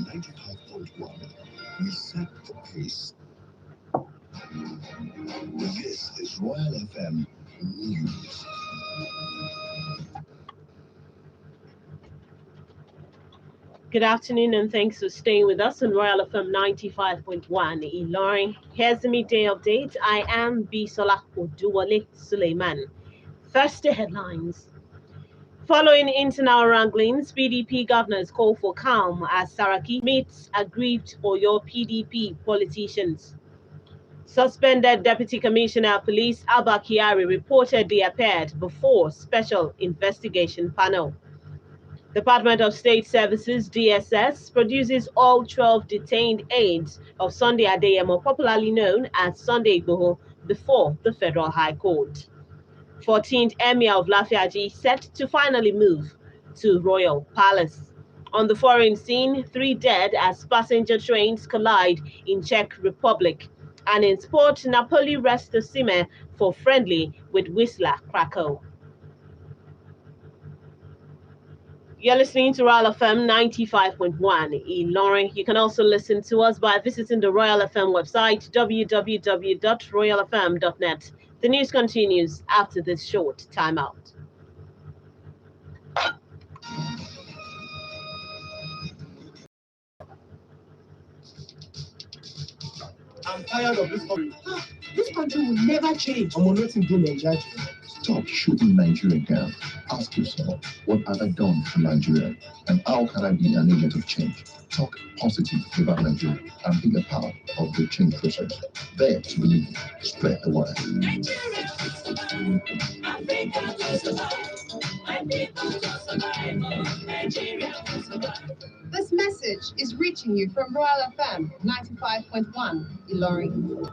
95.1. We set the pace. This is Royal FM News. Good afternoon and thanks for staying with us on Royal FM 95.1 Ilorin. Here's the midday update. I am Bisola Oduwale Suleiman. First, the headlines. Following internal wranglings, PDP governors call for calm as Saraki meets aggrieved Oyo PDP politicians. Suspended Deputy Commissioner of Police Abba Kyari reportedly appeared before Special Investigation Panel. Department of State Services, DSS, produces all 12 detained aides of Sunday Adeyemo, popularly known as Sunday Igboho, before the Federal High Court. 14th Emir of Lafiaji set to finally move to Royal Palace. On the foreign scene, 3 dead as passenger trains collide in Czech Republic. And in sport, Napoli rests Osimhen for friendly with Wisla Krakow. You're listening to Royal FM 95.1 Ilorin. You can also listen to us by visiting the Royal FM website, www.royalfm.net. The news continues after this short timeout. I'm tired of this country. This country will never change. I'm not in Nigeria. Stop shooting Nigeria down. Ask yourself, what have I done for Nigeria? And how can I be an agent of change? Talk positive about Nigeria and be a part of the change process. There to believe, spread the word. This message is reaching you from Royal FM 95.1 Ilorin.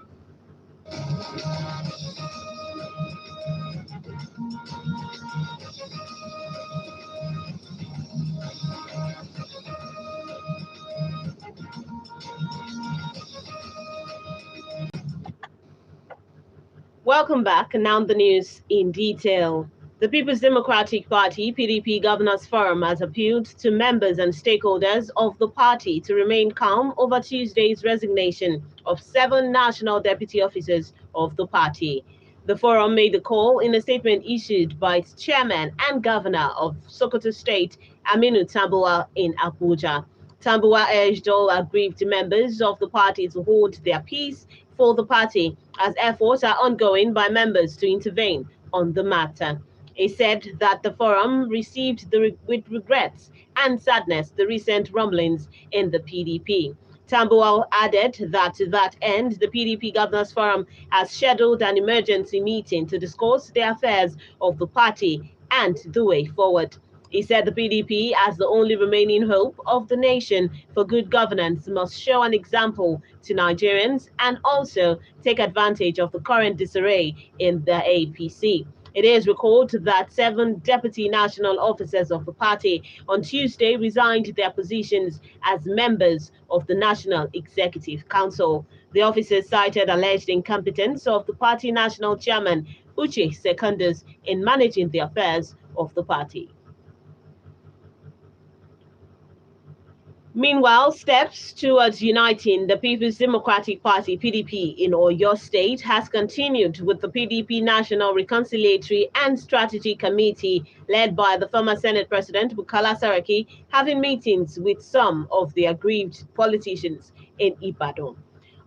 Welcome back, and now the news in detail. The People's Democratic Party, PDP Governors Forum, has appealed to members and stakeholders of the party to remain calm over Tuesday's resignation of 7 national deputy officers of the party. The forum made the call in a statement issued by its chairman and governor of Sokoto State, Aminu Tambuwal, in Abuja. Tambuwal urged all aggrieved members of the party to hold their peace for the party, as efforts are ongoing by members to intervene on the matter. He said that the forum received with regrets and sadness the recent rumblings in the PDP. Tambuwal added that to that end, the PDP Governors Forum has scheduled an emergency meeting to discuss the affairs of the party and the way forward. He said the PDP, as the only remaining hope of the nation for good governance, must show an example to Nigerians and also take advantage of the current disarray in the APC. It is recorded that 7 deputy national officers of the party on Tuesday resigned their positions as members of the National Executive Council. The officers cited alleged incompetence of the party national chairman, Uche Secondus, in managing the affairs of the party. Meanwhile, steps towards uniting the People's Democratic Party, PDP, in Oyo State has continued, with the PDP National Reconciliatory and Strategy Committee, led by the former Senate President Bukola Saraki, having meetings with some of the aggrieved politicians in Ibadan.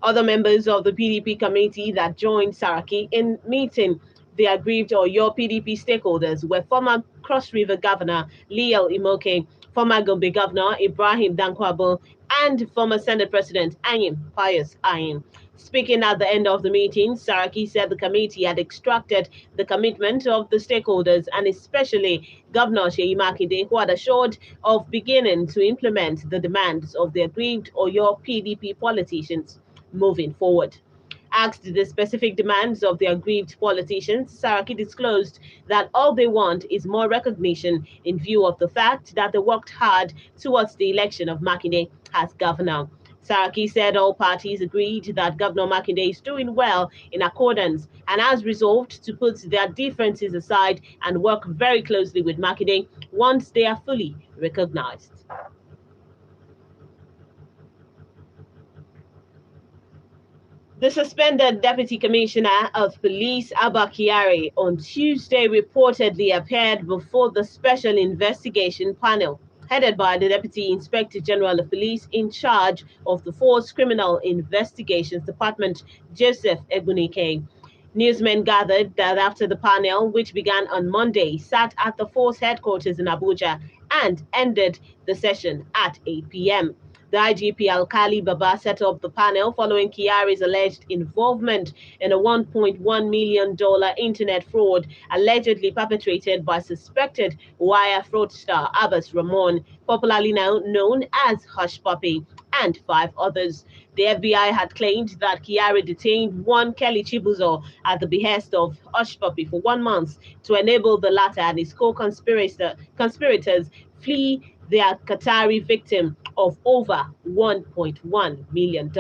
Other members of the PDP committee that joined Saraki in meeting the aggrieved Oyo PDP stakeholders were former Cross River Governor Leo Imoke, former Gombe Governor Ibrahim Dankwabo, and former Senate President Anyim Pius Ayim. Speaking at the end of the meeting, Saraki said the committee had extracted the commitment of the stakeholders and especially Governor Seyi Makinde, who had assured of beginning to implement the demands of the aggrieved Oyo PDP politicians moving forward. Asked the specific demands of the aggrieved politicians, Saraki disclosed that all they want is more recognition in view of the fact that they worked hard towards the election of Makinde as governor. Saraki said all parties agreed that Governor Makinde is doing well in accordance and has resolved to put their differences aside and work very closely with Makinde once they are fully recognized. The suspended Deputy Commissioner of Police, Abba Kyari, on Tuesday reportedly appeared before the Special Investigation Panel, headed by the Deputy Inspector General of Police in charge of the Force Criminal Investigations Department, Joseph Egunike. Newsmen gathered that after the panel, which began on Monday, sat at the force headquarters in Abuja and ended the session at 8 p.m. The IGP Alkali Baba set up the panel following Kyari's alleged involvement in a $1.1 million internet fraud allegedly perpetrated by suspected wire fraudster Abbas Ramon, popularly now known as Hush Puppy, and 5 others. The FBI had claimed that Kyari detained one Kelly Chibuzo at the behest of Hush Puppy for 1 month to enable the latter and his co-conspirators flee their Qatari victim of over $1.1 million.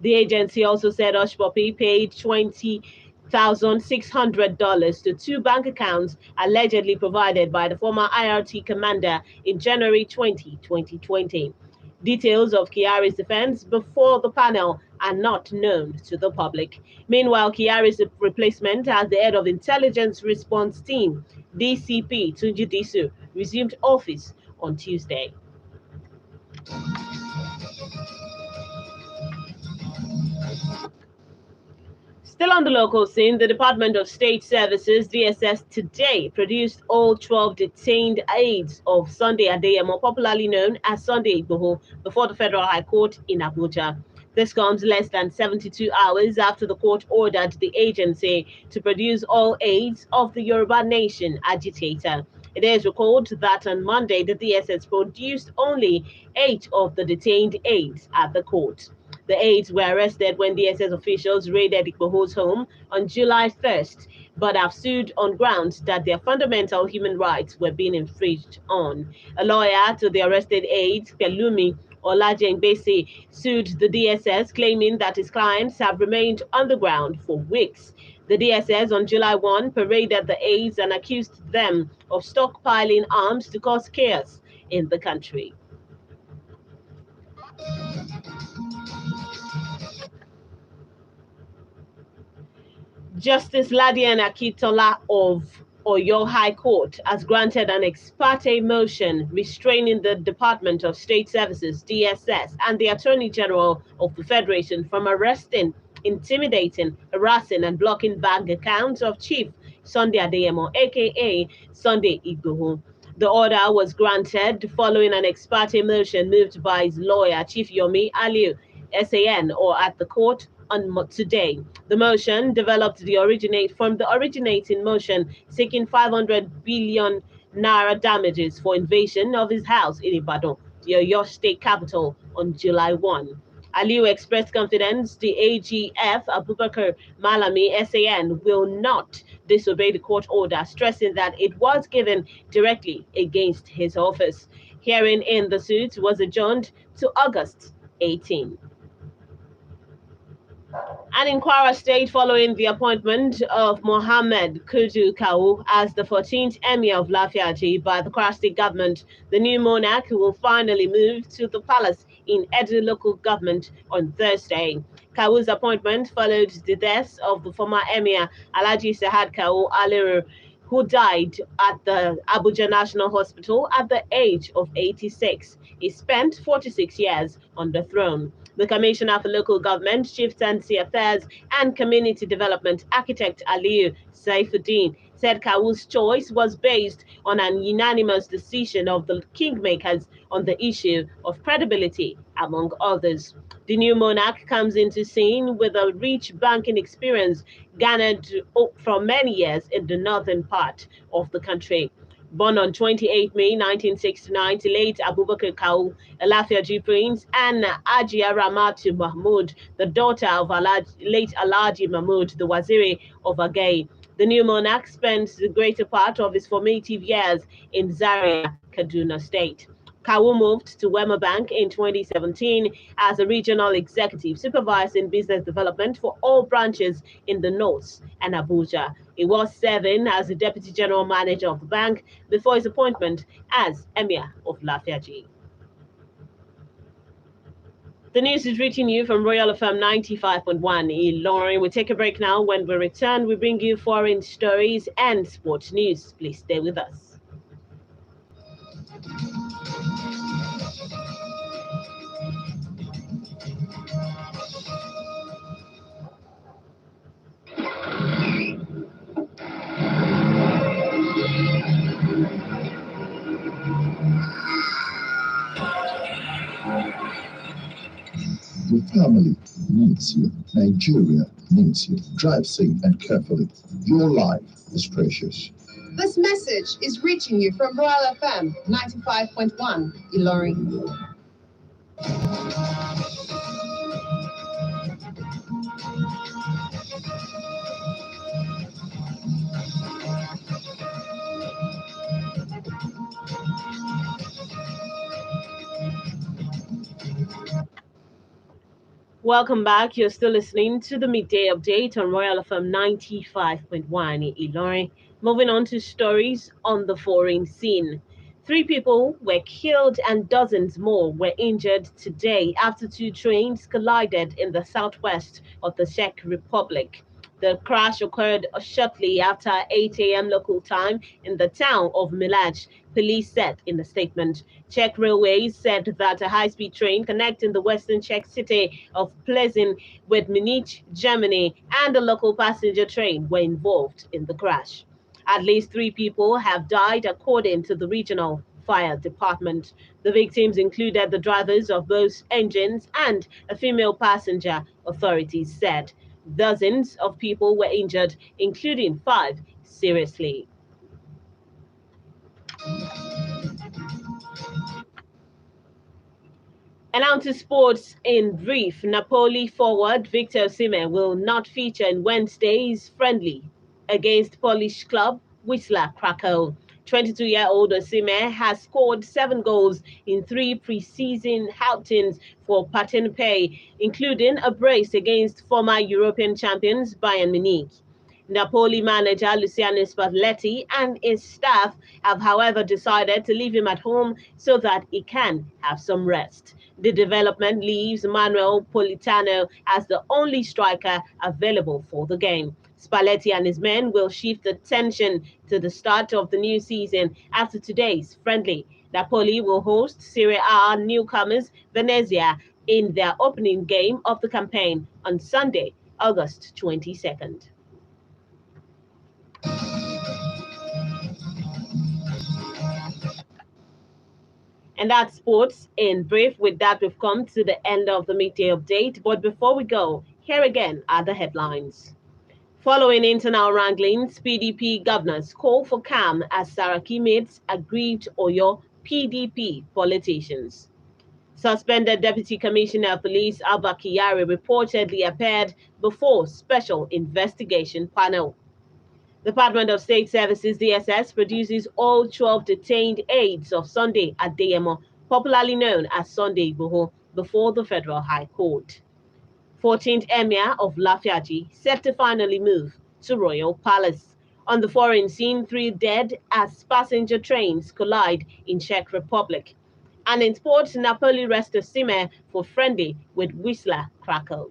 The agency also said Hush Puppy paid $20,600 to 2 bank accounts allegedly provided by the former IRT commander in January 2020. Details of Kyari's defense before the panel are not known to the public. Meanwhile, Kyari's replacement as the head of Intelligence Response Team, DCP Tunji Disu, resumed office on Tuesday. Still on the local scene, the Department of State Services, DSS, today produced all 12 detained aides of Sunday Adeyemo, popularly known as Sunday Igboho, before the Federal High Court in Abuja. This comes less than 72 hours after the court ordered the agency to produce all aides of the Yoruba Nation agitator. It is recalled that on Monday, the DSS produced only 8 of the detained aides at the court. The aides were arrested when DSS officials raided Igboho's home on July 1st, but have sued on grounds that their fundamental human rights were being infringed on. A lawyer to the arrested aides, Pelumi Olajengbese, sued the DSS, claiming that his clients have remained on the ground for weeks. The DSS on July 1 paraded the aides and accused them of stockpiling arms to cause chaos in the country. Justice Ladian Akitola of Oyo High Court has granted an ex parte motion restraining the Department of State Services, DSS, and the Attorney General of the Federation from arresting, intimidating, harassing, and blocking bank accounts of Chief Sunday Adeyemo, aka Sunday Igboho. The order was granted following an ex parte motion moved by his lawyer, Chief Yomi Aliu, SAN, or at the court on today. The motion developed from the originating motion seeking 500 billion naira damages for invasion of his house in Ibadan, the Oyo state capital, on July 1. Aliu expressed confidence the AGF, Abubakar Malami, SAN, will not disobey the court order, stressing that it was given directly against his office. Hearing in the suit was adjourned to August 18. And in Kwara State, following the appointment of Mohammed Kudu Kawu as the 14th Emir of Lafiaji by the Kwara State government, the new monarch will finally move to the palace in Edo local government on Thursday. Kawu's appointment followed the death of the former Emir Alhaji Sahad Kawu Aliru, who died at the Abuja National Hospital at the age of 86. He spent 46 years on the throne. The Commissioner for Local Government, Chieftaincy Affairs and Community Development, Architect Aliyu Saifuddin, said Kawu's choice was based on an unanimous decision of the kingmakers on the issue of credibility, among others. The new monarch comes into scene with a rich banking experience garnered from many years in the northern part of the country. Born on 28 May 1969 to late Abubakar Kawu, Lafiaji Prince, and Ajia Ramatu Mahmood, the daughter of late Alhaji Mahmood, the Waziri of Agay. The new monarch spent the greater part of his formative years in Zaria, Kaduna State. Kawu moved to Wema Bank in 2017 as a regional executive supervising business development for all branches in the North and Abuja. He was serving as the deputy general manager of the bank before his appointment as Emir of Lafiaji. The news is reaching you from Royal FM 95.1 Ilorin. We take a break now. When we return, we bring you foreign stories and sports news. Please stay with us. Your family needs you. Nigeria needs you. Drive safe and carefully. Your life is precious. This message is reaching you from Royal FM 95.1 Ilorin. Welcome back. You're still listening to the midday update on Royal FM 95.1 Ilorin. Moving on to stories on the foreign scene. 3 people were killed and dozens more were injured today after 2 trains collided in the southwest of the Czech Republic. The crash occurred shortly after 8 a.m. local time in the town of Milaj, police said in a statement. Czech Railways said that a high-speed train connecting the western Czech city of Plzeň with Munich, Germany, and a local passenger train were involved in the crash. At least 3 people have died, according to the regional fire department. The victims included the drivers of both engines and a female passenger, authorities said. Dozens of people were injured, including 5 seriously. And now to sports in brief. Napoli forward Victor Osimhen will not feature in Wednesday's friendly against Polish club Wisla Krakow. 22-year-old Osimhen has scored 7 goals in 3 preseason outings for Partizan, including a brace against former European champions Bayern Munich. Napoli manager Luciano Spalletti and his staff have, however, decided to leave him at home so that he can have some rest. The development leaves Manuel Politano as the only striker available for the game. Spalletti and his men will shift the tension to the start of the new season after today's friendly. Napoli will host Serie A newcomers Venezia in their opening game of the campaign on Sunday, August 22nd. And that's sports in brief. With that, we've come to the end of the midday update. But before we go, here again are the headlines. Following internal wranglings, PDP governors call for calm as Saraki meets aggrieved Oyo PDP politicians. Suspended Deputy Commissioner of Police Alba Kyari reportedly appeared before Special Investigation Panel. Department of State Services DSS produces all 12 detained aides of Sunday Adeyemo, popularly known as Sunday Igboho, before the Federal High Court. 14th Emir of Lafiaji set to finally move to Royal Palace. On the foreign scene, 3 dead as passenger trains collide in Czech Republic. And in sports, Napoli rests Osimhen for friendly with Wisla Krakow.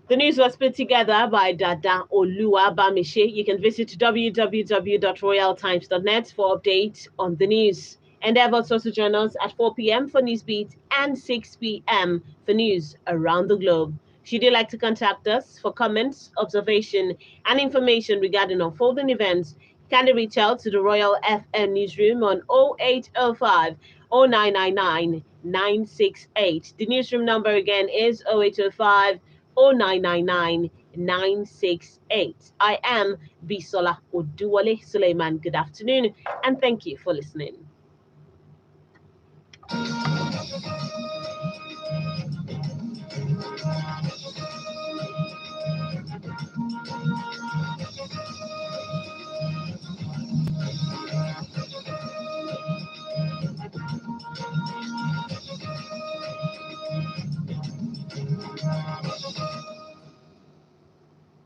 The news was put together by Dada Olua Bamishi. You can visit www.royaltimes.net for updates on the news. Endeavor to also join us at 4 p.m. for Newsbeat and 6 p.m. for news around the globe. Should you like to contact us for comments, observation, and information regarding unfolding events, kindly reach out to the Royal FN Newsroom on 0805 0999 968. The newsroom number again is 0805 0999 968. I am Bisola Oduwale Suleiman. Good afternoon, and thank you for listening.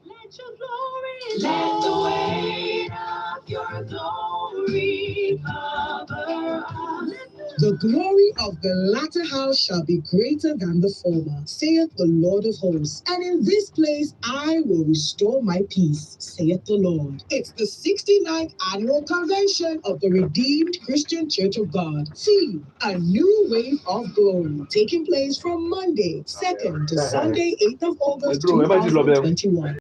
Let your glory, let the weight of your glory cover us. The glory of the latter house shall be greater than the former, saith the Lord of hosts. And in this place I will restore my peace, saith the Lord. It's the 69th annual convention of the Redeemed Christian Church of God. Theme, a new wave of glory, taking place from Monday 2nd to Sunday 8th of August 2021.